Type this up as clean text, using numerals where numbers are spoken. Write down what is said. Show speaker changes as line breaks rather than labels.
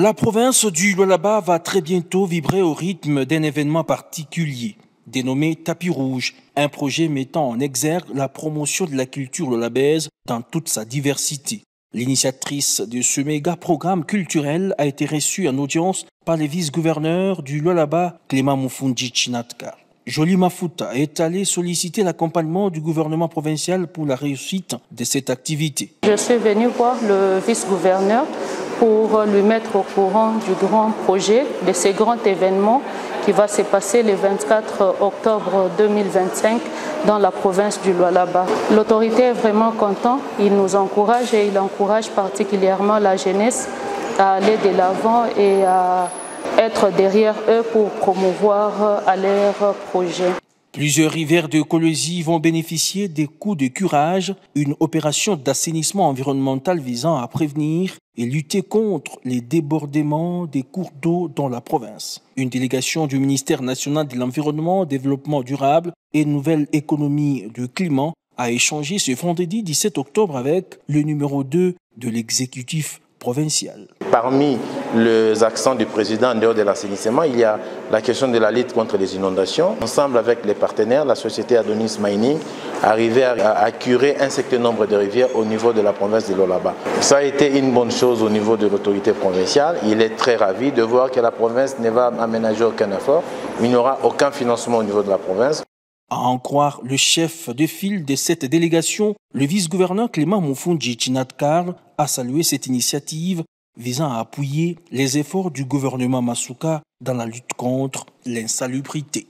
La province du Lualaba va très bientôt vibrer au rythme d'un événement particulier, dénommé Tapis Rouge, un projet mettant en exergue la promotion de la culture lualabaise dans toute sa diversité. L'initiatrice de ce méga programme culturel a été reçue en audience par le vice-gouverneur du Lualaba, Clément Moufoundji Chinatka. Joly Mafuta est allé solliciter l'accompagnement du gouvernement provincial pour la réussite de cette activité.
Je suis venu voir le vice-gouverneur pour lui mettre au courant du grand projet, de ces grands événements qui va se passer le 24 octobre 2025 dans la province du Lualaba. L'autorité est vraiment contente, il nous encourage et il encourage particulièrement la jeunesse à aller de l'avant et à être derrière eux pour promouvoir à leur projet.
Plusieurs rivières de Colosie vont bénéficier des coûts de curage, une opération d'assainissement environnemental visant à prévenir et lutter contre les débordements des cours d'eau dans la province. Une délégation du ministère national de l'Environnement, Développement durable et Nouvelle économie du climat a échangé ce vendredi 17 octobre avec le numéro 2 de l'exécutif provincial.
Parmi les accents du président en dehors de l'assainissement, il y a la question de la lutte contre les inondations. Ensemble avec les partenaires, la société Adonis Mining, arriver à curer un certain nombre de rivières au niveau de la province de Lualaba. Ça a été une bonne chose au niveau de l'autorité provinciale. Il est très ravi de voir que la province ne va aménager aucun effort. Il n'y aura aucun financement au niveau de la province.
À en croire le chef de file de cette délégation, le vice-gouverneur Clément Moufoundji Chinatka a salué cette initiative visant à appuyer les efforts du gouvernement Masuka dans la lutte contre l'insalubrité.